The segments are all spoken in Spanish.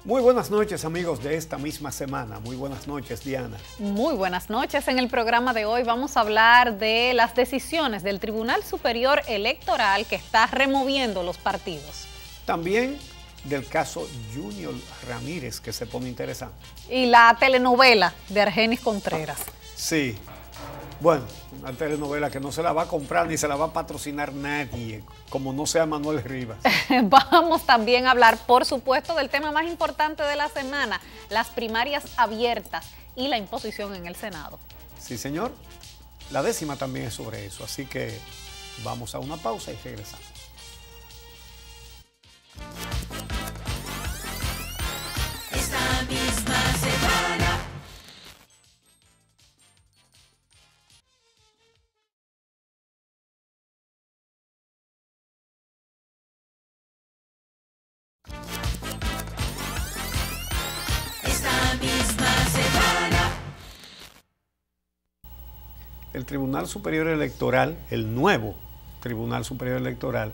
Muy buenas noches, amigos de esta misma semana. Muy buenas noches, Diana. Muy buenas noches. En el programa de hoy vamos a hablar de las decisiones del Tribunal Superior Electoral que está removiendo los partidos. También del caso Junior Ramírez, que se pone interesante. Y la telenovela de Argenis Contreras. Sí. Bueno, una telenovela que no se la va a comprar ni se la va a patrocinar nadie, como no sea Manuel Rivas. Vamos también a hablar, por supuesto, del tema más importante de la semana, las primarias abiertas y la imposición en el Senado. Sí, señor. La 10ª también es sobre eso, así que vamos a una pausa y regresamos. Esta misma semana. El Tribunal Superior Electoral, el nuevo Tribunal Superior Electoral,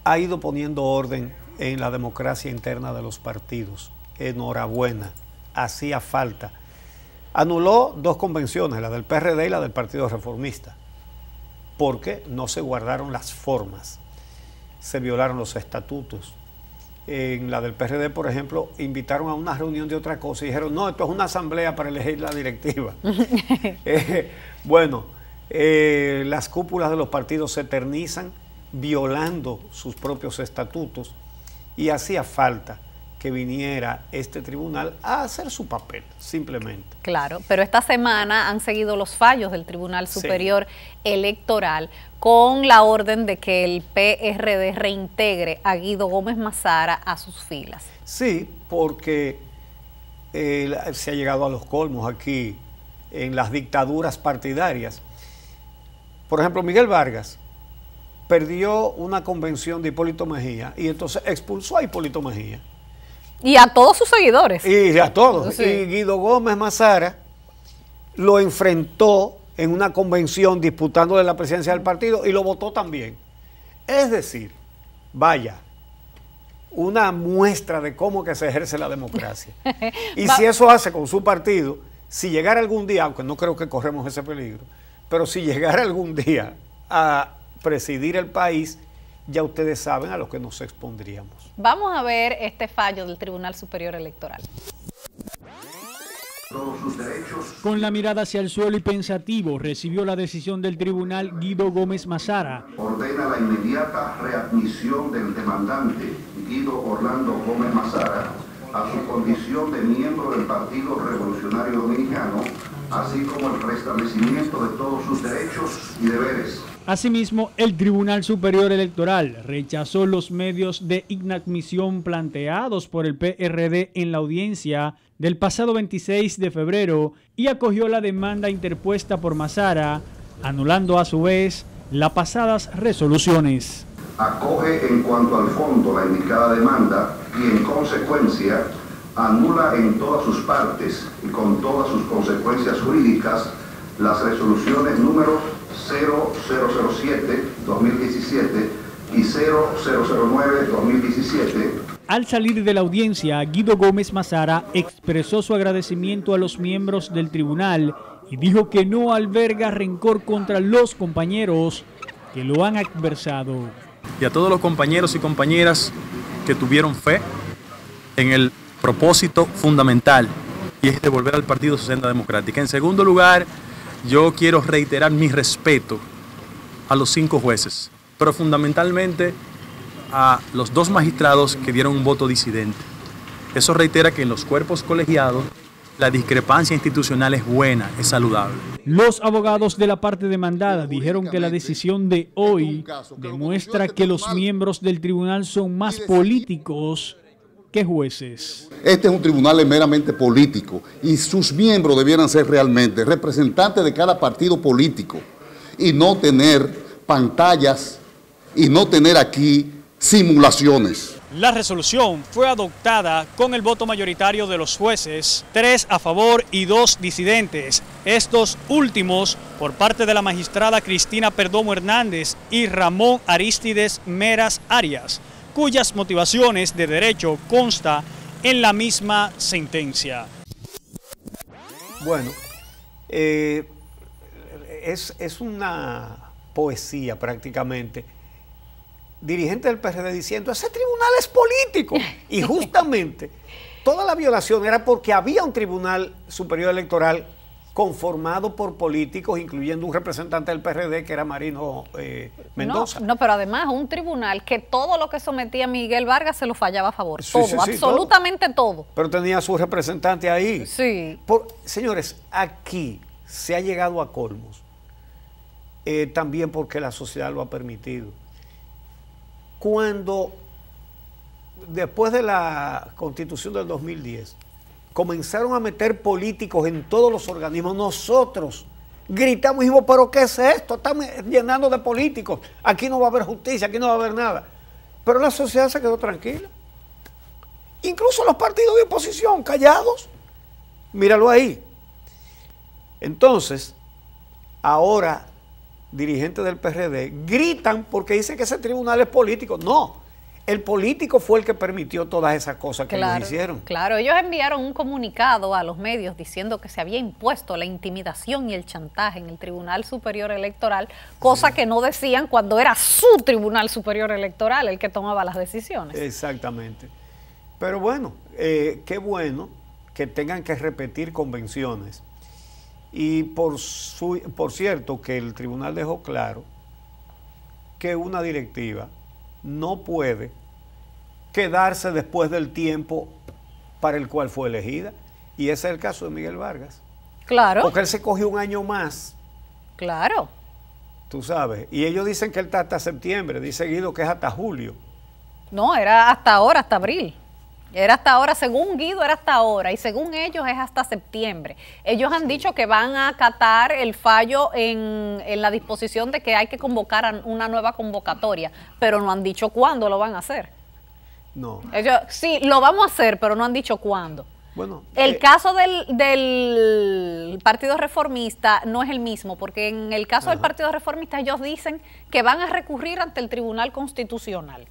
ha ido poniendo orden en la democracia interna de los partidos. Enhorabuena, hacía falta. Anuló 2 convenciones, la del PRD y la del Partido Reformista, porque no se guardaron las formas, se violaron los estatutos. En la del PRD, por ejemplo, invitaron a una reunión de otra cosa y dijeron, no, esto es una asamblea para elegir la directiva. Las cúpulas de los partidos se eternizan violando sus propios estatutos y hacía falta que viniera este tribunal a hacer su papel, simplemente. Claro, pero esta semana han seguido los fallos del Tribunal Superior Electoral con la orden de que el PRD reintegre a Guido Gómez Mazara a sus filas. Sí, porque se ha llegado a los colmos aquí en las dictaduras partidarias. Por ejemplo, Miguel Vargas perdió una convención de Hipólito Mejía y entonces expulsó a Hipólito Mejía. Y a todos sus seguidores. Y a todos. Sí. Y Guido Gómez Mazara lo enfrentó en una convención disputándole la presidencia del partido y lo votó también. Es decir, vaya, una muestra de cómo que se ejerce la democracia. Y si eso hace con su partido, si llegara algún día, aunque no creo que corremos ese peligro, pero si llegara algún día a presidir el país, ya ustedes saben a lo que nos expondríamos. Vamos a ver este fallo del Tribunal Superior Electoral. Con la mirada hacia el suelo y pensativo, recibió la decisión del tribunal Guido Gómez Mazara. Ordena la inmediata readmisión del demandante Guido Orlando Gómez Mazara a su condición de miembro del Partido Revolucionario Dominicano, así como el restablecimiento de todos sus derechos y deberes. Asimismo, el Tribunal Superior Electoral rechazó los medios de inadmisión planteados por el PRD en la audiencia del pasado 26 de febrero y acogió la demanda interpuesta por Mazara, anulando a su vez las pasadas resoluciones. Acoge en cuanto al fondo la indicada demanda y en consecuencia anula en todas sus partes y con todas sus consecuencias jurídicas las resoluciones número 0007-2017 y 0009-2017. Al salir de la audiencia, Guido Gómez Mazara expresó su agradecimiento a los miembros del tribunal y dijo que no alberga rencor contra los compañeros que lo han adversado. Y a todos los compañeros y compañeras que tuvieron fe en el propósito fundamental, y es devolver al partido su senda democrática. En segundo lugar, yo quiero reiterar mi respeto a los 5 jueces, pero fundamentalmente a los 2 magistrados que dieron un voto disidente. Eso reitera que en los cuerpos colegiados la discrepancia institucional es buena, es saludable. Los abogados de la parte demandada dijeron que la decisión de hoy demuestra que los miembros del tribunal son más políticos que jueces. Este es un tribunal meramente político y sus miembros debieran ser realmente representantes de cada partido político y no tener pantallas y no tener aquí simulaciones. La resolución fue adoptada con el voto mayoritario de los jueces, 3 a favor y 2 disidentes. Estos últimos por parte de la magistrada Cristina Perdomo Hernández y Ramón Arístides Meras Arias, cuyas motivaciones de derecho consta en la misma sentencia. Bueno, es una poesía prácticamente. Dirigente del PRD diciendo, ese tribunal es político. Y justamente toda la violación era porque había un tribunal superior electoral conformado por políticos, incluyendo un representante del PRD que era Marino Mendoza. No, pero además un tribunal que todo lo que sometía a Miguel Vargas se lo fallaba a favor. Sí, todo, sí, sí, absolutamente todo. Pero tenía a su representante ahí. Sí. Señores, aquí se ha llegado a colmos. También porque la sociedad lo ha permitido. Cuando, después de la Constitución del 2010, comenzaron a meter políticos en todos los organismos, nosotros gritamos y dijimos, pero ¿qué es esto? Estamos llenando de políticos, aquí no va a haber justicia, aquí no va a haber nada. Pero la sociedad se quedó tranquila. Incluso los partidos de oposición, callados. Míralo ahí. Entonces, ahora dirigentes del PRD gritan porque dicen que ese tribunal es político. No, el político fue el que permitió todas esas cosas que ellos hicieron. Claro, ellos enviaron un comunicado a los medios diciendo que se había impuesto la intimidación y el chantaje en el Tribunal Superior Electoral, cosa que no decían cuando era su Tribunal Superior Electoral el que tomaba las decisiones. Exactamente. Pero bueno, qué bueno que tengan que repetir convenciones. Y por cierto que el tribunal dejó claro que una directiva no puede quedarse después del tiempo para el cual fue elegida. Y ese es el caso de Miguel Vargas. Claro. Porque él se cogió un año más. Claro. Tú sabes. Y ellos dicen que él está hasta septiembre. Dice Guido que es hasta julio. No, era hasta ahora, hasta abril. Era hasta ahora, según Guido era hasta ahora y según ellos es hasta septiembre. Ellos han dicho que van a acatar el fallo en la disposición de que hay que convocar a una nueva convocatoria, pero no han dicho cuándo lo van a hacer. No. Ellos, sí, lo vamos a hacer, pero no han dicho cuándo. Bueno, el caso del Partido Reformista no es el mismo, porque en el caso del Partido Reformista ellos dicen que van a recurrir ante el Tribunal Constitucional.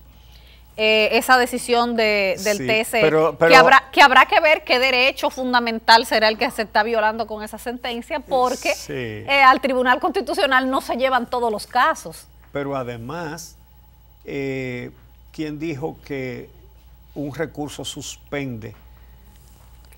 Esa decisión del TSE, pero que habrá que ver qué derecho fundamental será el que se está violando con esa sentencia, porque al Tribunal Constitucional no se llevan todos los casos. Pero además, ¿quién dijo que un recurso suspende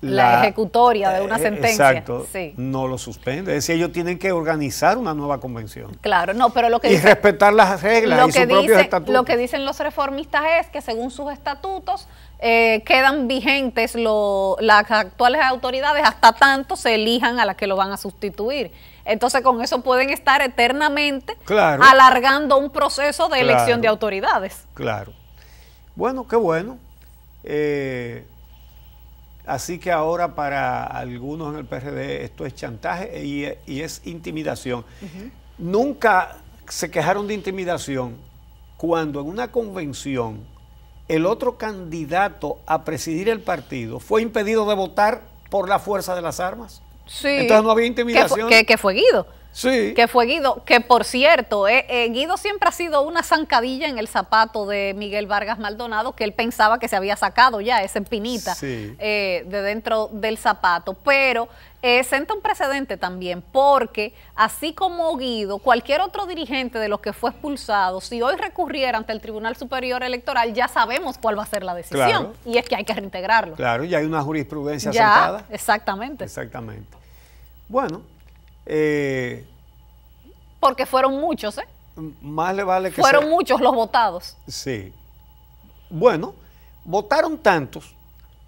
la ejecutoria de una sentencia? Exacto, sí. No lo suspende. Es decir, ellos tienen que organizar una nueva convención. Claro, no, pero lo que dice, respetar las reglas y sus propios estatutos. Lo que dicen los reformistas es que según sus estatutos quedan vigentes las actuales autoridades hasta tanto se elijan a las que lo van a sustituir. Entonces con eso pueden estar eternamente alargando un proceso de elección de autoridades. Claro. Bueno, qué bueno. Así que ahora para algunos en el PRD esto es chantaje y es intimidación. Nunca se quejaron de intimidación cuando en una convención el otro candidato a presidir el partido fue impedido de votar por la fuerza de las armas. Sí. Entonces no había intimidación. Que fue Guido. Sí. Que fue Guido, que por cierto, Guido siempre ha sido una zancadilla en el zapato de Miguel Vargas Maldonado, que él pensaba que se había sacado ya esa espinita de dentro del zapato, pero senta un precedente también, porque así como Guido, cualquier otro dirigente de los que fue expulsado, si hoy recurriera ante el Tribunal Superior Electoral, ya sabemos cuál va a ser la decisión, y es que hay que reintegrarlo. Claro, ya hay una jurisprudencia sentada. Exactamente. Exactamente. Bueno, porque fueron muchos, más le vale que fueron muchos los votados. Sí. Bueno, votaron tantos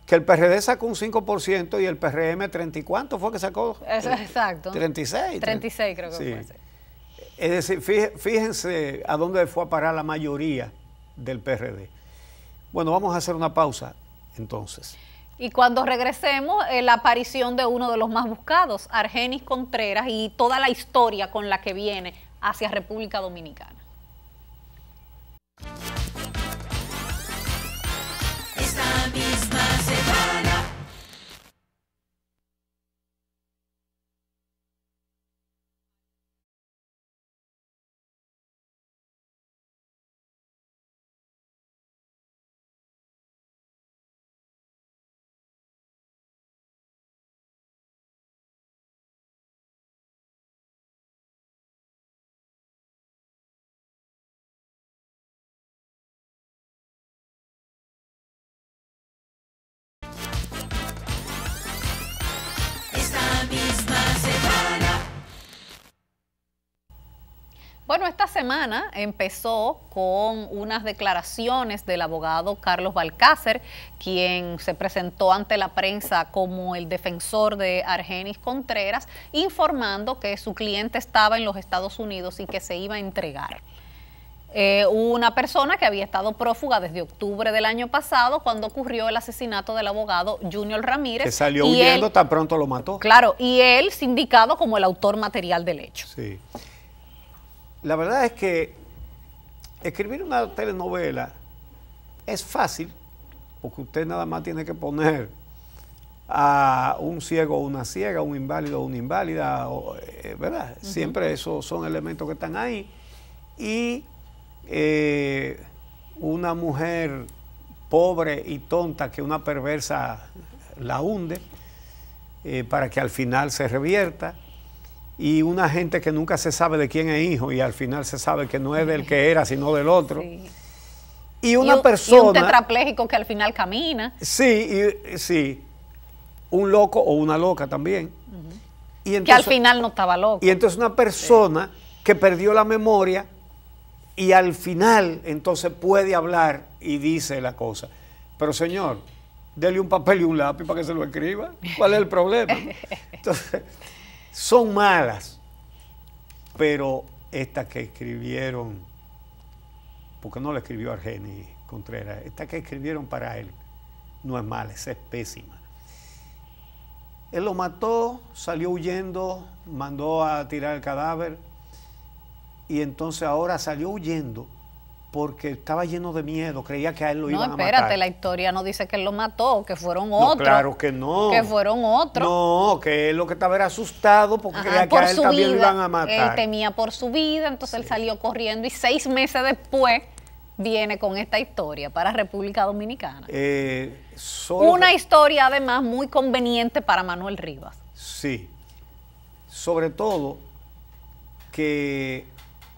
que el PRD sacó un 5% y el PRM 30 y cuánto fue que sacó. Exacto. 36. 36 creo que fue. Es decir, fíjense a dónde fue a parar la mayoría del PRD. Bueno, vamos a hacer una pausa entonces. Y cuando regresemos, la aparición de uno de los más buscados, Argenis Contreras, y toda la historia con la que viene hacia República Dominicana. Esta misma semana. Bueno, esta semana empezó con unas declaraciones del abogado Carlos Balcácer, quien se presentó ante la prensa como el defensor de Argenis Contreras, informando que su cliente estaba en los Estados Unidos y que se iba a entregar. Una persona que había estado prófuga desde octubre del año pasado, cuando ocurrió el asesinato del abogado Junior Ramírez. Que salió huyendo, tan pronto lo mató. Claro, y él sindicado como el autor material del hecho. Sí. La verdad es que escribir una telenovela es fácil, porque usted nada más tiene que poner a un ciego o una ciega, un inválido o una inválida, ¿verdad? Siempre esos son elementos que están ahí. Y una mujer pobre y tonta que una perversa la hunde para que al final se revierta. Y una gente que nunca se sabe de quién es hijo y al final se sabe que no es del que era, sino del otro. Sí. Y una persona... Y un tetrapléjico que al final camina. Sí, sí. Un loco o una loca también. Y entonces, que al final no estaba loco. Y entonces una persona que perdió la memoria y al final entonces puede hablar y dice la cosa. Pero señor, dele un papel y un lápiz para que se lo escriba. ¿Cuál es el problema? Entonces... son malas, pero estas que escribieron, porque no la escribió Argenis Contreras, estas que escribieron para él, no es mala, es pésima. Él lo mató, salió huyendo, mandó a tirar el cadáver y entonces ahora salió huyendo porque estaba lleno de miedo, creía que a él lo iban a matar. No, espérate, la historia no dice que él lo mató, que fueron otros. No, claro que no. Que fueron otros. No, que él lo que estaba era asustado porque creía que a él también lo iban a matar. Él temía por su vida, entonces él salió corriendo y 6 meses después viene con esta historia para República Dominicana. Una historia además muy conveniente para Manuel Rivas. Sí, sobre todo que...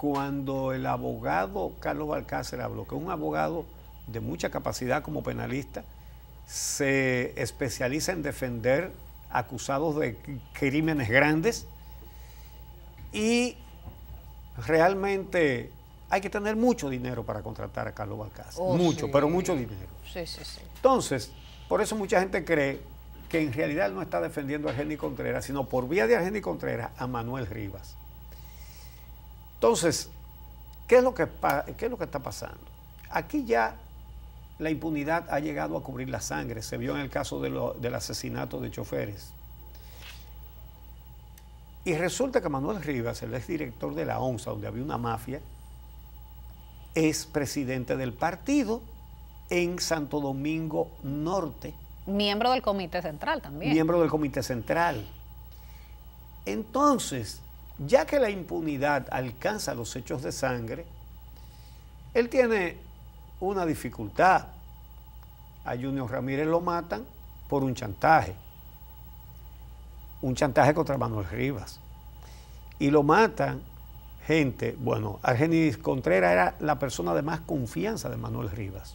cuando el abogado Carlos Balcácer habló, que es un abogado de mucha capacidad como penalista, se especializa en defender acusados de crímenes grandes y realmente hay que tener mucho dinero para contratar a Carlos Balcácer. Mucho, sí. Pero mucho dinero. Sí, sí, sí. Entonces, por eso mucha gente cree que en realidad él no está defendiendo a Argenis Contreras, sino por vía de Argenis Contreras a Manuel Rivas. Entonces, ¿qué es lo que está pasando? Aquí ya la impunidad ha llegado a cubrir la sangre. Se vio en el caso del asesinato de choferes. Y resulta que Manuel Rivas, el exdirector de la ONSA, donde había una mafia, es presidente del partido en Santo Domingo Norte. Miembro del Comité Central también. Miembro del Comité Central. Entonces... ya que la impunidad alcanza los hechos de sangre, él tiene una dificultad. A Junior Ramírez lo matan por un chantaje contra Manuel Rivas. Y lo matan gente, bueno, Argenis Contreras era la persona de más confianza de Manuel Rivas.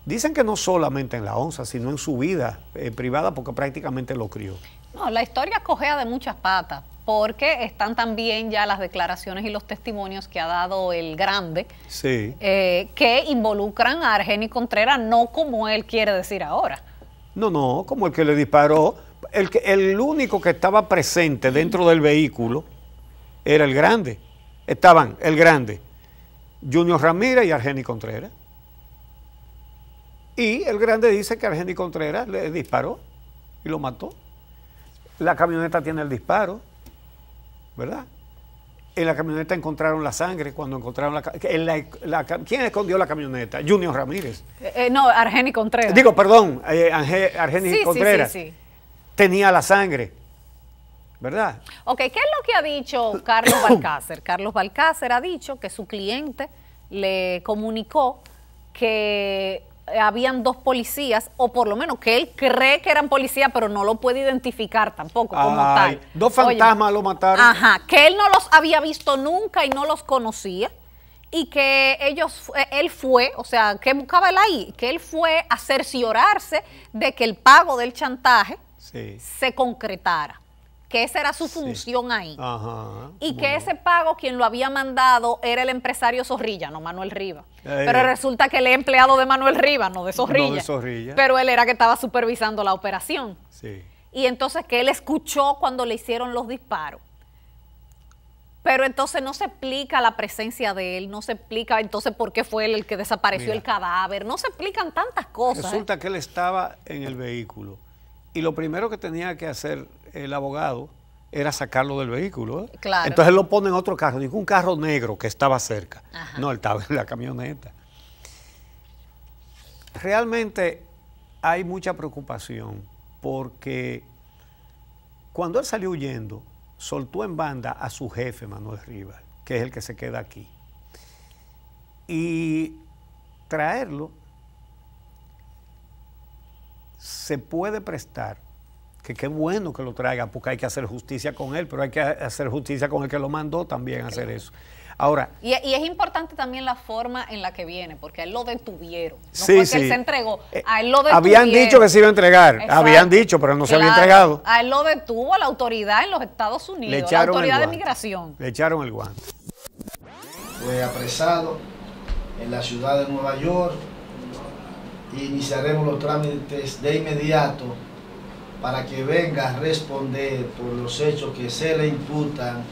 Dicen que no solamente en la ONSA, sino en su vida privada, porque prácticamente lo crió. No, la historia cojea de muchas patas, porque están también ya las declaraciones y los testimonios que ha dado el Grande, sí, que involucran a Argenis Contreras, no como él quiere decir ahora. No, como el que le disparó. El único que estaba presente dentro del vehículo era el Grande. Estaban el Grande, Junior Ramírez y Argenis Contreras. Y el Grande dice que Argenis Contreras le disparó y lo mató. La camioneta tiene el disparo, ¿verdad? En la camioneta encontraron la sangre cuando encontraron ¿quién escondió la camioneta? Junior Ramírez. No, Argenis Contreras. Digo, perdón, Argenis Contreras. Sí. Tenía la sangre, ¿verdad? Ok, ¿qué es lo que ha dicho Carlos Balcácer? Carlos Balcácer ha dicho que su cliente le comunicó que habían 2 policías, o por lo menos que él cree que eran policías, pero no lo puede identificar tampoco como tal. 2 fantasmas. Oye, lo mataron. Ajá, que él no los había visto nunca y no los conocía, y que él fue, o sea, ¿qué buscaba él ahí? Que él fue a cerciorarse de que el pago del chantaje se concretara. que esa era su función ahí. Ajá, y que ese pago quien lo había mandado era el empresario Zorrilla, no Manuel Rivas. Pero resulta que él es empleado de Manuel Rivas, no de Zorrilla. No de Zorrilla. Pero él era que estaba supervisando la operación. Sí. Y entonces que él escuchó cuando le hicieron los disparos. Pero entonces no se explica la presencia de él, no se explica entonces por qué fue él el que desapareció el cadáver, no se explican tantas cosas. Resulta que él estaba en el vehículo y lo primero que tenía que hacer el abogado era sacarlo del vehículo. Claro. Entonces él lo pone en otro carro, ningún carro negro que estaba cerca. Ajá. No, él estaba en la camioneta. Realmente hay mucha preocupación porque cuando él salió huyendo, soltó en banda a su jefe, Manuel Rivas, que es el que se queda aquí. Y traerlo se puede prestar, que qué bueno que lo traiga, porque hay que hacer justicia con él, pero hay que hacer justicia con el que lo mandó también a hacer eso. Ahora, y es importante también la forma en la que viene, porque a él lo detuvieron. No sí, fue sí. que él se entregó, a él lo detuvieron. Habían dicho que se iba a entregar, Exacto. habían dicho, pero no se había Claro. entregado. A él lo detuvo la autoridad en los Estados Le Unidos, la echaron autoridad el de guante. migración. Le echaron el guante. Fue apresado en la ciudad de Nueva York. Iniciaremos los trámites de inmediato para que venga a responder por los hechos que se le imputan.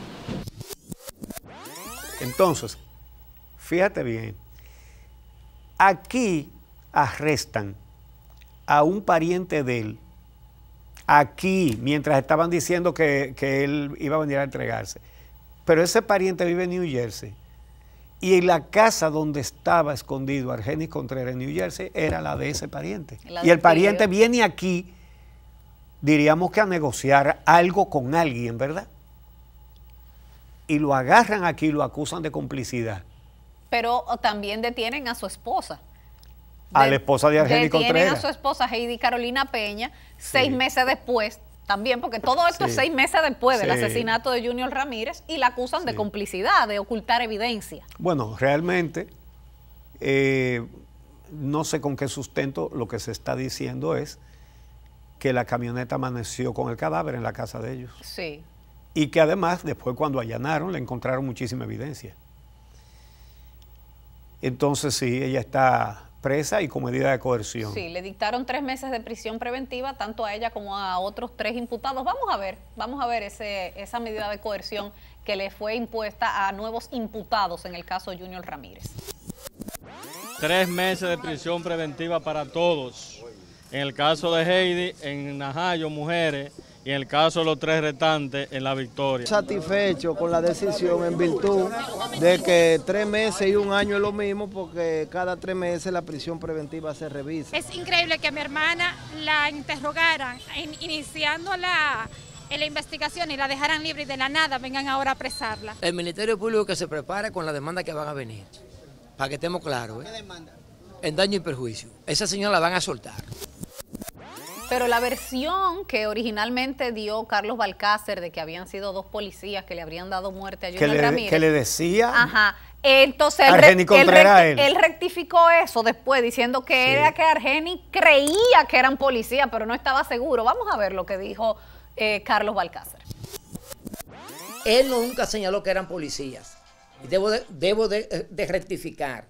Entonces, fíjate bien, aquí arrestan a un pariente de él, aquí, mientras estaban diciendo que él iba a venir a entregarse. Pero ese pariente vive en New Jersey. Y en la casa donde estaba escondido Argenis Contreras en New Jersey era la de ese pariente. Y el pariente viene aquí, diríamos que a negociar algo con alguien, ¿verdad? Y lo agarran aquí y lo acusan de complicidad. Pero también detienen a su esposa. A la esposa de Argenis Contreras. Detienen a su esposa Heidi Carolina Peña 6 meses después también, porque todo esto es 6 meses después del asesinato de Junior Ramírez y la acusan de complicidad, de ocultar evidencia. Bueno, realmente no sé con qué sustento, lo que se está diciendo es que la camioneta amaneció con el cadáver en la casa de ellos. Sí. Y que además, después cuando allanaron, le encontraron muchísima evidencia. Entonces sí, ella está presa y con medida de coerción. Sí, le dictaron 3 meses de prisión preventiva, tanto a ella como a otros 3 imputados. Vamos a ver esa medida de coerción que le fue impuesta a nuevos imputados en el caso Junior Ramírez. 3 meses de prisión preventiva para todos. En el caso de Heidi, en Najayo, mujeres, y en el caso de los 3 restantes, en La Victoria. Satisfecho con la decisión en virtud de que 3 meses y 1 año es lo mismo, porque cada 3 meses la prisión preventiva se revisa. Es increíble que a mi hermana la interrogaran iniciando la investigación y la dejaran libre y de la nada vengan ahora a apresarla. El Ministerio Público que se prepare con la demanda que van a venir, para que estemos claros. ¿Qué demanda? En daño y perjuicio. Esa señora la van a soltar. Pero la versión que originalmente dio Carlos Balcácer de que habían sido 2 policías que le habrían dado muerte a Junior Ramírez. Que le decía. Ajá. Entonces él rectificó eso después diciendo que era que Argenis creía que eran policías, pero no estaba seguro. Vamos a ver lo que dijo Carlos Balcácer. Él nunca señaló que eran policías. Y debo de rectificar,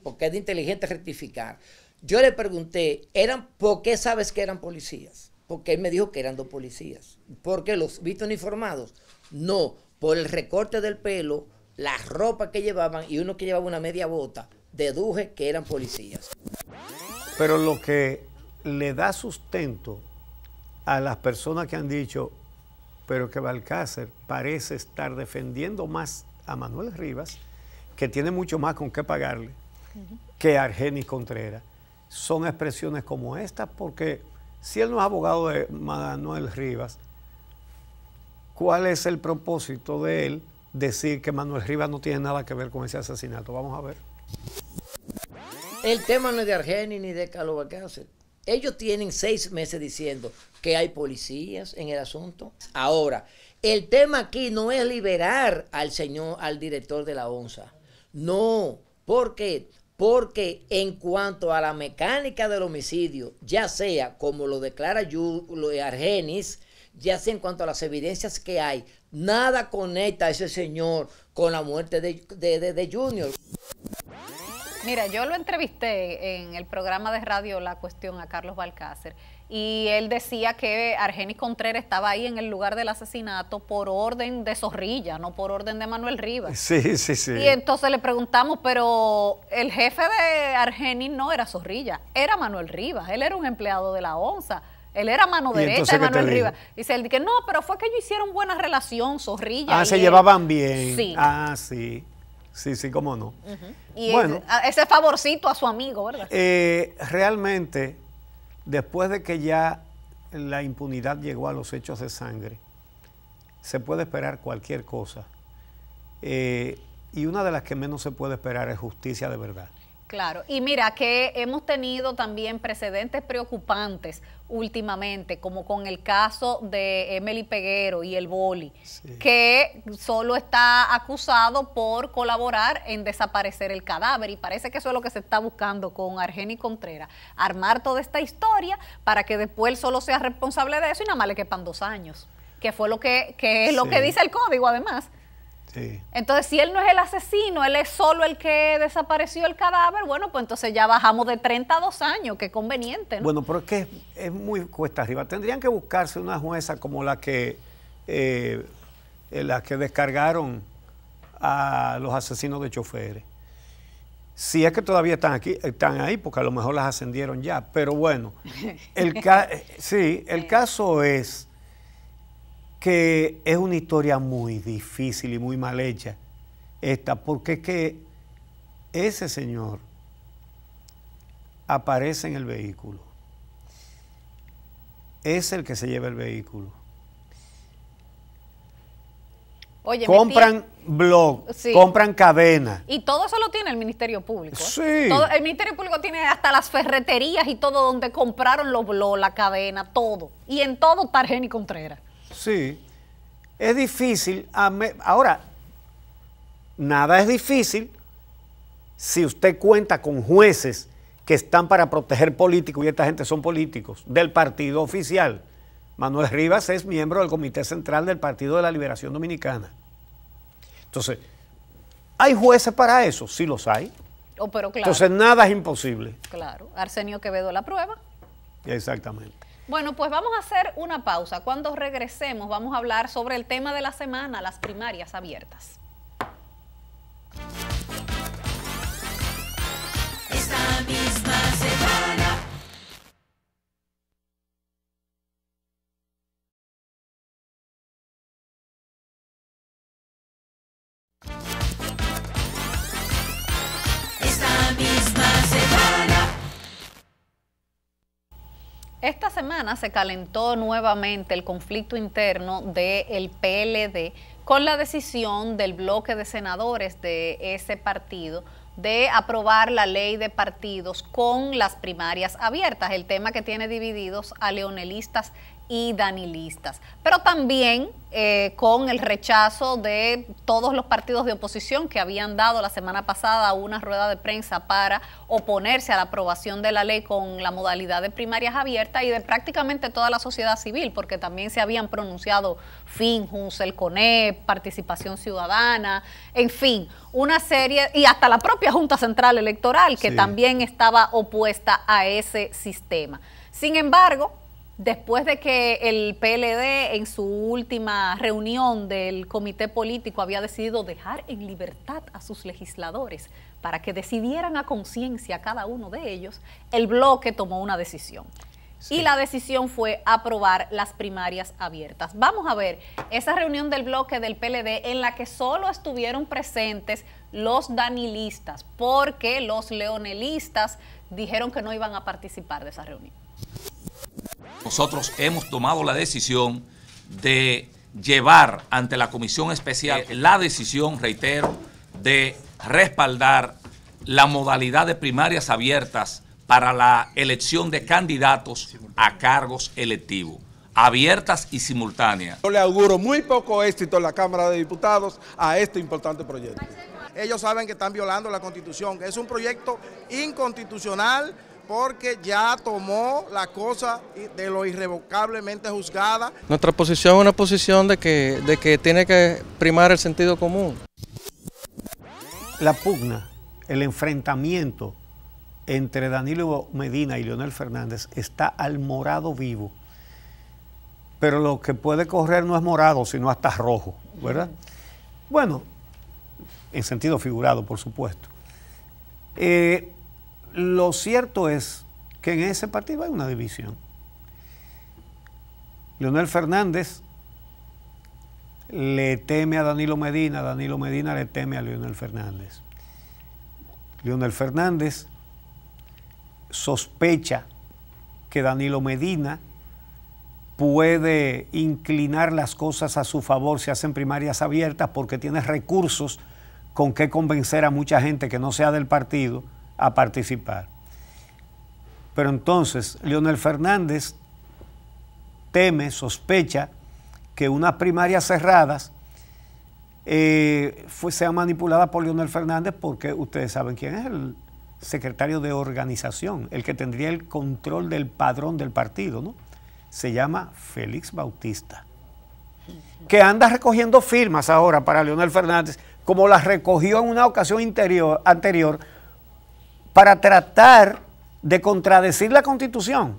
porque es de inteligente rectificar. Yo le pregunté, ¿por qué sabes que eran policías? Porque él me dijo que eran 2 policías. ¿Por qué los viste uniformados? No, por el recorte del pelo, la ropa que llevaban y uno que llevaba una media bota, deduje que eran policías. Pero lo que le da sustento a las personas que han dicho, pero que Balcácer parece estar defendiendo más a Manuel Rivas, que tiene mucho más con qué pagarle, que a Argenis Contreras. Son expresiones como estas, porque si él no es abogado de Manuel Rivas, ¿cuál es el propósito de él decir que Manuel Rivas no tiene nada que ver con ese asesinato? Vamos a ver. El tema no es de Argenis ni de Carlos Balcácer. Ellos tienen 6 meses diciendo que hay policías en el asunto. Ahora, el tema aquí no es liberar al director de la ONSA. No, ¿por qué? Porque en cuanto a la mecánica del homicidio, ya sea como lo declara Argenis, ya sea en cuanto a las evidencias que hay, nada conecta a ese señor con la muerte de Junior. Mira, yo lo entrevisté en el programa de radio La Cuestión a Carlos Balcácer y él decía que Argenis Contreras estaba ahí en el lugar del asesinato por orden de Zorrilla, no por orden de Manuel Rivas. Sí, sí, sí. Y entonces le preguntamos, pero el jefe de Argenis no era Zorrilla, era Manuel Rivas, él era un empleado de la ONSA. Él era mano derecha de Manuel Rivas. Dice él que no, pero fue que ellos hicieron buena relación, Zorrilla. Ah, se llevaban bien. Sí. Ah, sí. Sí, sí, cómo no. Y bueno, ese favorcito a su amigo, ¿verdad? Realmente, después de que ya la impunidad llegó a los hechos de sangre, se puede esperar cualquier cosa. Y una de las que menos se puede esperar es justicia de verdad. Claro, y mira que hemos tenido también precedentes preocupantes últimamente, como con el caso de Emily Peguero y el boli, sí, que solo está acusado por colaborar en desaparecer el cadáver, y parece que eso es lo que se está buscando con Argenis Contreras, armar toda esta historia para que después él solo sea responsable de eso y nada más le quepan 2 años, que fue lo que es lo que dice el código además. Sí. Entonces, si él no es el asesino, él es solo el que desapareció el cadáver, bueno, pues entonces ya bajamos de 30 a 2 años, que es conveniente, ¿no? Bueno, pero es que es muy cuesta arriba. Tendrían que buscarse una jueza como la que descargaron a los asesinos de choferes. Si es que todavía están ahí, porque a lo mejor las ascendieron ya. Pero bueno, el caso es que es una historia muy difícil y muy mal hecha esta, porque es que ese señor aparece en el vehículo, es el que se lleva el vehículo. Oye, compran blog, sí, compran cadena. Y todo eso lo tiene el Ministerio Público. Sí. El Ministerio Público tiene hasta las ferreterías y todo donde compraron los blogs, la cadena, todo. Y en todo está Argenis Contreras. Sí, es difícil. Ahora, nada es difícil si usted cuenta con jueces que están para proteger políticos, y esta gente son políticos del partido oficial. Manuel Rivas es miembro del Comité Central del Partido de la Liberación Dominicana. Entonces, ¿hay jueces para eso? Sí los hay. Pero claro. Entonces, nada es imposible. Claro, Arsenio Quevedo la prueba. Exactamente. Bueno, pues vamos a hacer una pausa. Cuando regresemos vamos a hablar sobre el tema de la semana, las primarias abiertas. Esta misma semana. Esta misma semana. Esta semana se calentó nuevamente el conflicto interno del PLD con la decisión del bloque de senadores de ese partido de aprobar la ley de partidos con las primarias abiertas, el tema que tiene divididos a leonelistas y danilistas, pero también con el rechazo de todos los partidos de oposición que habían dado la semana pasada una rueda de prensa para oponerse a la aprobación de la ley con la modalidad de primarias abiertas, y de prácticamente toda la sociedad civil, porque también se habían pronunciado Finjus, el CONEP, Participación Ciudadana, en fin, una serie, y hasta la propia Junta Central Electoral, que también estaba opuesta a ese sistema. Sin embargo, después de que el PLD en su última reunión del comité político había decidido dejar en libertad a sus legisladores para que decidieran a conciencia cada uno de ellos, el bloque tomó una decisión. Sí. Y la decisión fue aprobar las primarias abiertas. Vamos a ver esa reunión del bloque del PLD en la que solo estuvieron presentes los danilistas, porque los leonelistas dijeron que no iban a participar de esa reunión. Nosotros hemos tomado la decisión de llevar ante la Comisión Especial la decisión, reitero, de respaldar la modalidad de primarias abiertas para la elección de candidatos a cargos electivos, abiertas y simultáneas. Yo le auguro muy poco éxito en la Cámara de Diputados a este importante proyecto. Ellos saben que están violando la Constitución, que es un proyecto inconstitucional, porque ya tomó la cosa de lo irrevocablemente juzgada. Nuestra posición es una posición de que tiene que primar el sentido común. La pugna, el enfrentamiento entre Danilo Medina y Leonel Fernández está al morado vivo. Pero lo que puede correr no es morado, sino hasta rojo, ¿verdad? Bueno, en sentido figurado, por supuesto. Lo cierto es que en ese partido hay una división. Leonel Fernández le teme a Danilo Medina le teme a Leonel Fernández. Leonel Fernández sospecha que Danilo Medina puede inclinar las cosas a su favor si hacen primarias abiertas porque tiene recursos con que convencer a mucha gente que no sea del partido a participar. Pero entonces Leonel Fernández teme, sospecha que unas primarias cerradas sean manipuladas por Leonel Fernández porque ustedes saben quién es el secretario de organización, el que tendría el control del padrón del partido, ¿no? Se llama Félix Bautista, que anda recogiendo firmas ahora para Leonel Fernández, como las recogió en una ocasión anterior, para tratar de contradecir la Constitución.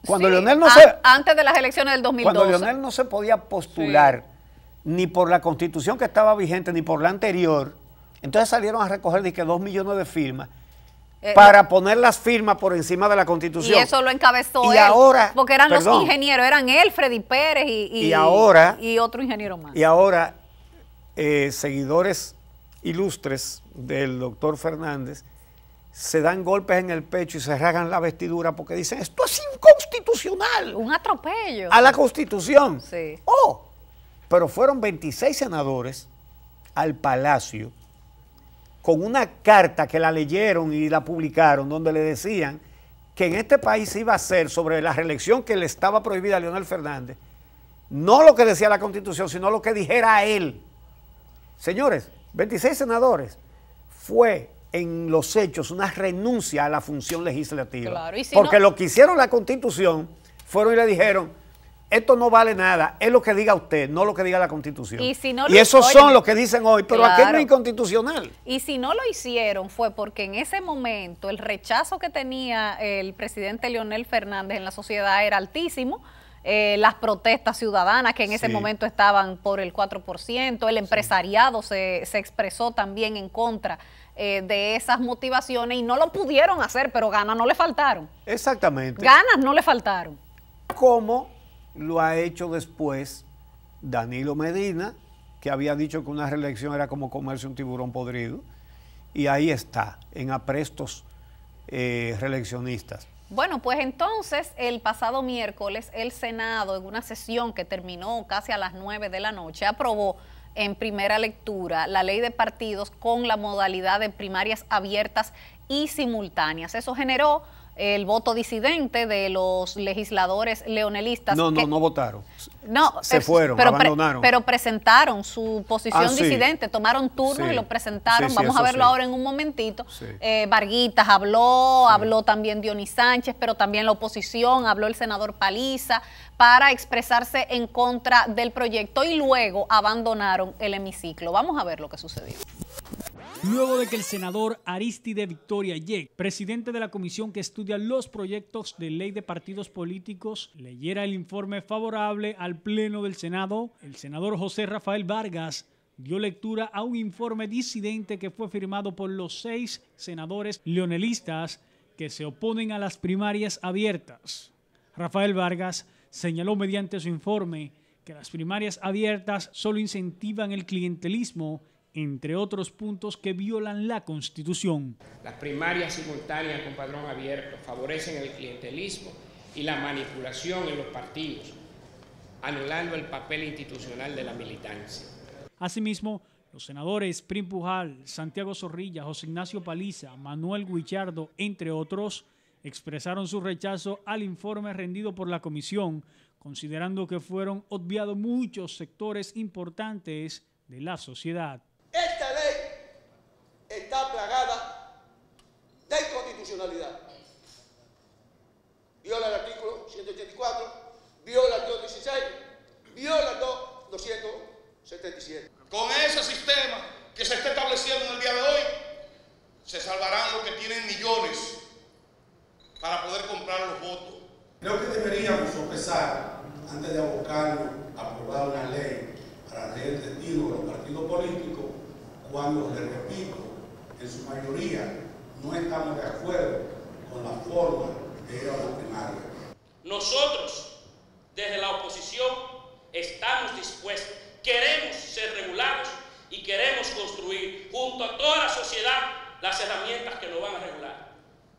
Cuando sí, Leonel antes de las elecciones del 2012. Cuando Leonel no se podía postular ni por la Constitución que estaba vigente, ni por la anterior, entonces salieron a recoger 2 millones de firmas para poner las firmas por encima de la Constitución. Y eso lo encabezó y él, ahora, porque eran los ingenieros, eran él, Freddy Pérez y otro ingeniero más. Y ahora, seguidores ilustres del doctor Fernández se dan golpes en el pecho y se rasgan la vestidura porque dicen, esto es inconstitucional. Un atropello. A la Constitución. Sí. Oh, pero fueron 26 senadores al Palacio con una carta que la leyeron y la publicaron donde le decían que en este país iba a ser sobre la reelección que le estaba prohibida a Leonel Fernández, no lo que decía la Constitución, sino lo que dijera él. Señores, 26 senadores, fue en los hechos una renuncia a la función legislativa. Claro, y si porque lo que hicieron la Constitución fueron y le dijeron, esto no vale nada, es lo que diga usted, no lo que diga la Constitución. Y esos son los que dicen hoy, pero aquello no es inconstitucional. Y si no lo hicieron fue porque en ese momento el rechazo que tenía el presidente Leonel Fernández en la sociedad era altísimo. Las protestas ciudadanas que en ese momento estaban por el 4%, el empresariado se expresó también en contra de esas motivaciones y no lo pudieron hacer, pero ganas no le faltaron. Exactamente. Ganas no le faltaron. Como lo ha hecho después Danilo Medina, que había dicho que una reelección era como comerse un tiburón podrido, y ahí está, en aprestos reeleccionistas. Bueno, pues entonces el pasado miércoles el Senado, en una sesión que terminó casi a las 9 de la noche, aprobó en primera lectura la ley de partidos con la modalidad de primarias abiertas y simultáneas. Eso generó el voto disidente de los legisladores leonelistas. No votaron. No, se fueron, abandonaron. Pero presentaron su posición disidente, tomaron turno y lo presentaron. Vamos a verlo ahora en un momentito. Varguitas habló también Dionis Sánchez, pero también la oposición, habló el senador Paliza, para expresarse en contra del proyecto y luego abandonaron el hemiciclo. Vamos a ver lo que sucedió. Luego de que el senador Aristide Victoria Yek, presidente de la comisión que estudia los proyectos de ley de partidos políticos, leyera el informe favorable al Pleno del Senado, el senador José Rafael Vargas dio lectura a un informe disidente que fue firmado por los 6 senadores leonelistas que se oponen a las primarias abiertas. Rafael Vargas señaló mediante su informe que las primarias abiertas solo incentivan el clientelismo, entre otros puntos que violan la Constitución. Las primarias simultáneas con padrón abierto favorecen el clientelismo y la manipulación en los partidos, anulando el papel institucional de la militancia. Asimismo, los senadores Prim Pujal, Santiago Zorrilla, José Ignacio Paliza, Manuel Guichardo, entre otros, expresaron su rechazo al informe rendido por la comisión, considerando que fueron obviados muchos sectores importantes de la sociedad. Esta ley está plagada de inconstitucionalidad. 224, viola el 216, viola el 277. Con ese sistema que se está estableciendo en el día de hoy, se salvarán los que tienen millones para poder comprar los votos. Creo que deberíamos sopesar, antes de abocarnos a aprobar una ley para leer el destino de los partidos políticos, cuando, les repito, en su mayoría no estamos de acuerdo con la forma de ir a la primaria. Nosotros, desde la oposición, estamos dispuestos, queremos ser regulados y queremos construir junto a toda la sociedad las herramientas que nos van a regular.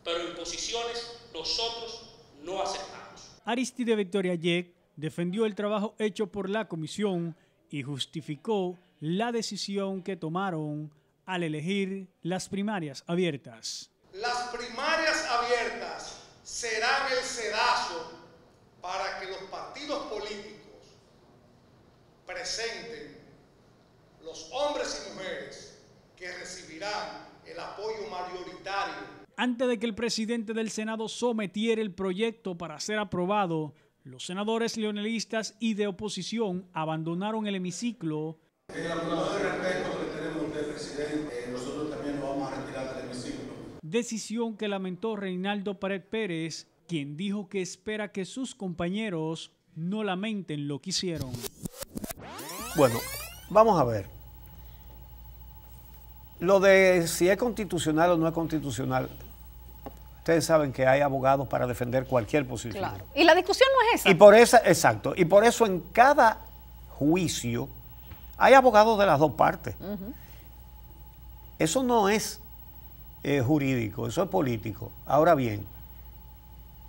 Pero imposiciones nosotros no aceptamos. Aristide Victoria Yek defendió el trabajo hecho por la comisión y justificó la decisión que tomaron al elegir las primarias abiertas. Las primarias abiertas serán el sedazo para que los partidos políticos presenten los hombres y mujeres que recibirán el apoyo mayoritario. Antes de que el presidente del Senado sometiera el proyecto para ser aprobado, los senadores leonelistas y de oposición abandonaron el hemiciclo. En la prueba de respeto que tenemos del presidente, nosotros también nos vamos a retirar del hemiciclo. Decisión que lamentó Reinaldo Pared Pérez, quien dijo que espera que sus compañeros no lamenten lo que hicieron. Bueno, vamos a ver. Lo de si es constitucional o no es constitucional, ustedes saben que hay abogados para defender cualquier posición. Claro. Y la discusión no es esa. Y por eso, exacto, y por eso en cada juicio hay abogados de las dos partes. Eso no es jurídico, eso es político. Ahora bien,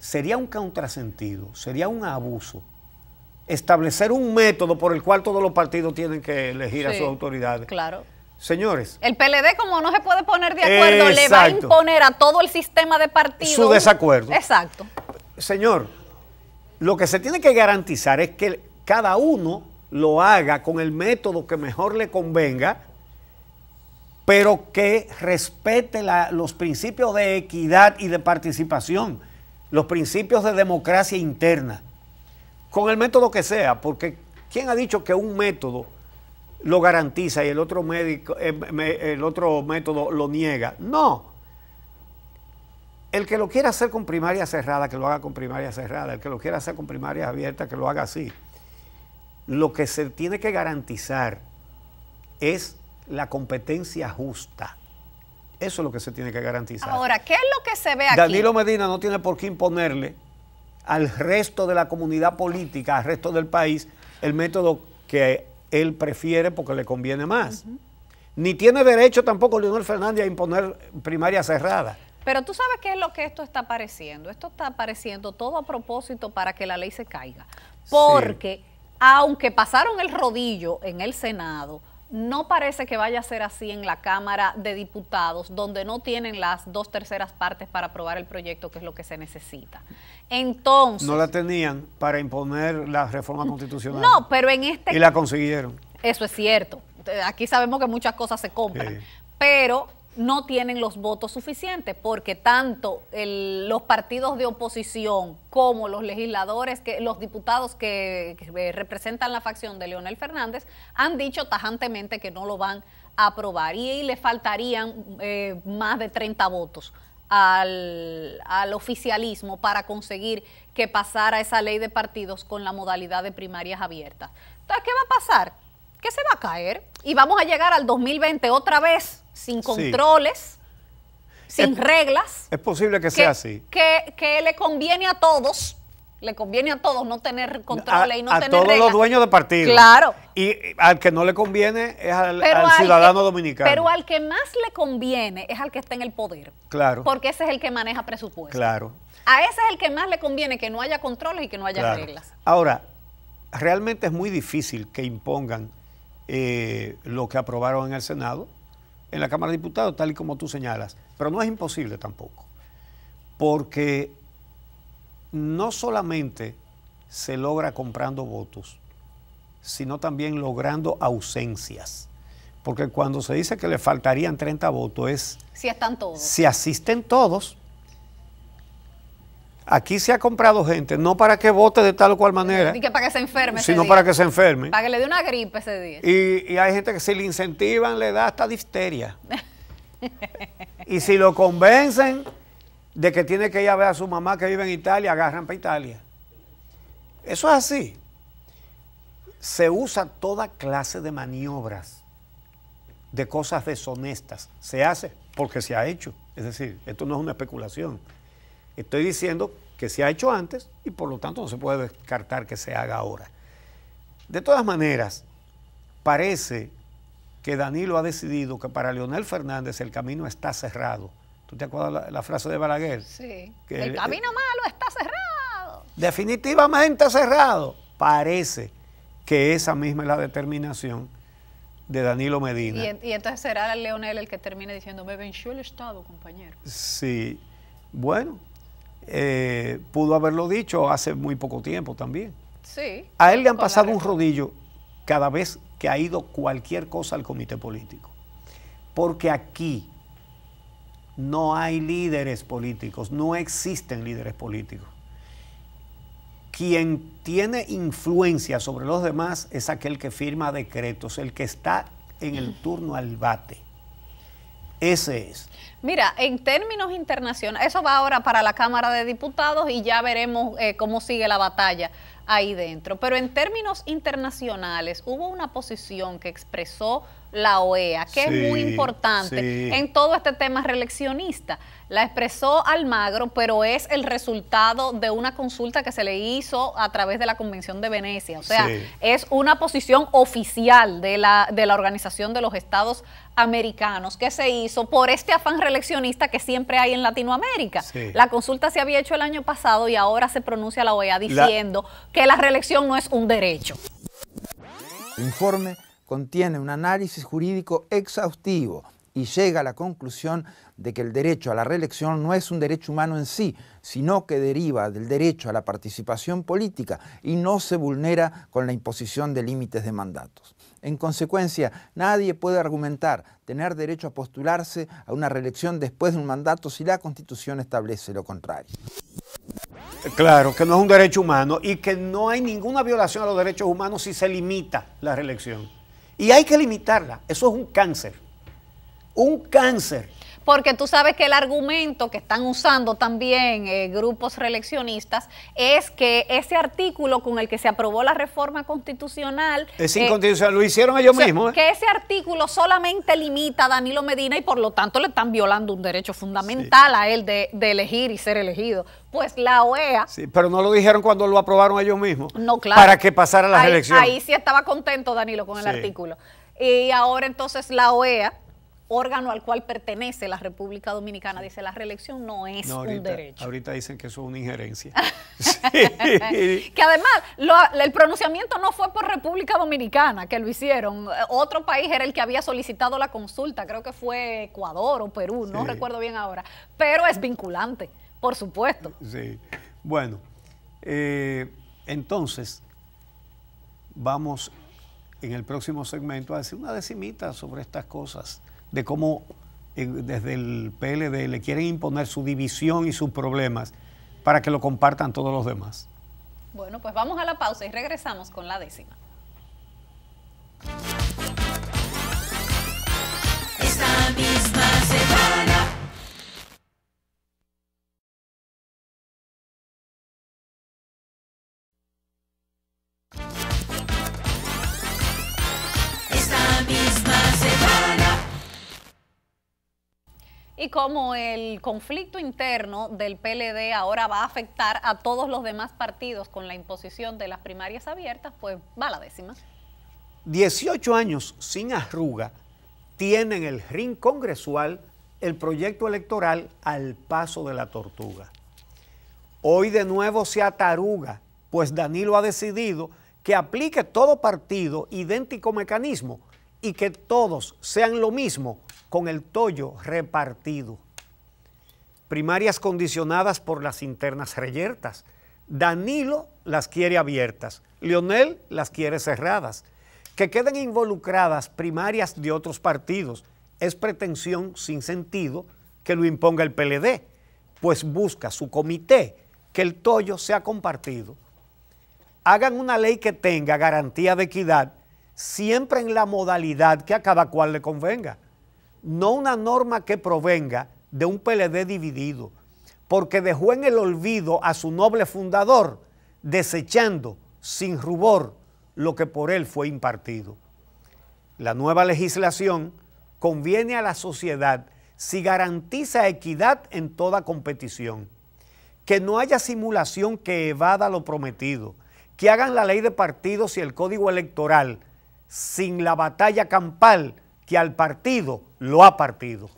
sería un contrasentido, sería un abuso establecer un método por el cual todos los partidos tienen que elegir a sus autoridades. Claro. Señores. El PLD, como no se puede poner de acuerdo, le va a imponer a todo el sistema de partidos su desacuerdo. Exacto. Señor, lo que se tiene que garantizar es que cada uno lo haga con el método que mejor le convenga, pero que respete los principios de equidad y de participación, los principios de democracia interna, con el método que sea, porque ¿quién ha dicho que un método lo garantiza y el otro método lo niega? No. El que lo quiera hacer con primaria cerrada, que lo haga con primaria cerrada. El que lo quiera hacer con primaria abierta, que lo haga así. Lo que se tiene que garantizar es la competencia justa. Eso es lo que se tiene que garantizar. Ahora, ¿qué es lo que se ve aquí? Danilo Medina no tiene por qué imponerle al resto de la comunidad política, al resto del país, el método que él prefiere porque le conviene más. Ni tiene derecho tampoco Leonel Fernández a imponer primaria cerrada. Pero tú sabes qué es lo que esto está apareciendo. Esto está apareciendo todo a propósito para que la ley se caiga. Porque aunque pasaron el rodillo en el Senado, no parece que vaya a ser así en la Cámara de Diputados, donde no tienen las 2/3 partes para aprobar el proyecto, que es lo que se necesita. Entonces... No la tenían para imponer la reforma constitucional. No, pero en este... Y la consiguieron. Eso es cierto. Aquí sabemos que muchas cosas se compran. Sí. Pero no tienen los votos suficientes, porque tanto los partidos de oposición como los legisladores, los diputados que representan la facción de Leonel Fernández, han dicho tajantemente que no lo van a aprobar y le faltarían más de 30 votos al oficialismo para conseguir que pasara esa ley de partidos con la modalidad de primarias abiertas. Entonces, ¿qué va a pasar? Que se va a caer y vamos a llegar al 2020 otra vez sin controles, sin reglas. Es posible que sea así. Que le conviene a todos no tener controles y no tener reglas. A todos los dueños de partidos. Claro. Y al que no le conviene es al ciudadano dominicano. Pero al que más le conviene es al que está en el poder. Claro. Porque ese es el que maneja presupuesto. Claro. A ese es el que más le conviene que no haya controles y que no haya reglas. Ahora, realmente es muy difícil que impongan lo que aprobaron en el Senado, en la Cámara de Diputados, tal y como tú señalas. Pero no es imposible tampoco, porque no solamente se logra comprando votos, sino también logrando ausencias. Porque cuando se dice que le faltarían 30 votos es... Si están todos. Si asisten todos. Aquí se ha comprado gente, no para que vote de tal o cual manera, Y que para que se enferme ese sino día. para que se enferme. Para que le dé una gripe ese día. Y hay gente que si le incentivan le da hasta difteria. Y si lo convencen de que tiene que ir a ver a su mamá que vive en Italia, agarran para Italia. Eso es así. Se usa toda clase de maniobras, de cosas deshonestas. Se hace porque se ha hecho. Es decir, esto no es una especulación. Estoy diciendo que se ha hecho antes y por lo tanto no se puede descartar que se haga ahora. De todas maneras, parece que Danilo ha decidido que para Leonel Fernández el camino está cerrado. ¿Tú te acuerdas la frase de Balaguer? Sí. Que el camino malo está cerrado. Definitivamente cerrado. Parece que esa misma es la determinación de Danilo Medina. Y entonces será Leonel el que termine diciendo, me venció el Estado, compañero. Sí, bueno, pudo haberlo dicho hace muy poco tiempo también. Sí. A él le han pasado un rodillo cada vez que ha ido cualquier cosa al comité político. Porque aquí no hay líderes políticos, no existen líderes políticos. Quien tiene influencia sobre los demás es aquel que firma decretos, el que está en el turno al bate. Ese es. Mira, en términos internacionales, eso va ahora para la Cámara de Diputados y ya veremos cómo sigue la batalla ahí dentro. Pero en términos internacionales hubo una posición que expresó la OEA, que es muy importante en todo este tema reeleccionista. La expresó Almagro, pero es el resultado de una consulta que se le hizo a través de la Convención de Venecia. O sea, es una posición oficial de la Organización de los Estados Americanos que se hizo por este afán reeleccionista que siempre hay en Latinoamérica. La consulta se había hecho el año pasado y ahora se pronuncia la OEA diciendo que la reelección no es un derecho. El informe contiene un análisis jurídico exhaustivo y llega a la conclusión de que el derecho a la reelección no es un derecho humano en sí, sino que deriva del derecho a la participación política y no se vulnera con la imposición de límites de mandatos. En consecuencia, nadie puede argumentar tener derecho a postularse a una reelección después de un mandato si la Constitución establece lo contrario. Claro, que no es un derecho humano y que no hay ninguna violación a los derechos humanos si se limita la reelección. Y hay que limitarla, eso es un cáncer. Un cáncer. Porque tú sabes que el argumento que están usando también grupos reeleccionistas es que ese artículo con el que se aprobó la reforma constitucional es inconstitucional, lo hicieron ellos mismos. Que ese artículo solamente limita a Danilo Medina y por lo tanto le están violando un derecho fundamental a él de elegir y ser elegido. Pues la OEA... Sí, pero no lo dijeron cuando lo aprobaron ellos mismos. No, claro. Para que pasara la reelección. Ahí sí estaba contento Danilo con el artículo. Y ahora entonces la OEA, órgano al cual pertenece la República Dominicana, dice la reelección no es un derecho. Ahorita dicen que eso es una injerencia. Que además el pronunciamiento no fue por República Dominicana que lo hicieron. Otro país era el que había solicitado la consulta, creo que fue Ecuador o Perú, no recuerdo bien ahora. Pero es vinculante, por supuesto. Sí. Bueno, entonces vamos en el próximo segmento a decir una decimita sobre estas cosas, de cómo desde el PLD le quieren imponer su división y sus problemas para que lo compartan todos los demás. Bueno, pues vamos a la pausa y regresamos con la décima. Esta misma semana. Y como el conflicto interno del PLD ahora va a afectar a todos los demás partidos con la imposición de las primarias abiertas, pues va la décima. 18 años sin arruga tiene en el ring congresual el proyecto electoral al paso de la tortuga. Hoy de nuevo se ataruga, pues Danilo ha decidido que aplique todo partido idéntico mecanismo y que todos sean lo mismo con el tollo repartido. Primarias condicionadas por las internas reyertas. Danilo las quiere abiertas, Leonel las quiere cerradas. Que queden involucradas primarias de otros partidos es pretensión sin sentido que lo imponga el PLD, pues busca su comité que el tollo sea compartido. Hagan una ley que tenga garantía de equidad, siempre en la modalidad que a cada cual le convenga. No una norma que provenga de un PLD dividido, porque dejó en el olvido a su noble fundador, desechando sin rubor lo que por él fue impartido. La nueva legislación conviene a la sociedad si garantiza equidad en toda competición, que no haya simulación que evada lo prometido, que hagan la ley de partidos y el código electoral sin la batalla campal que al partido lo ha partido.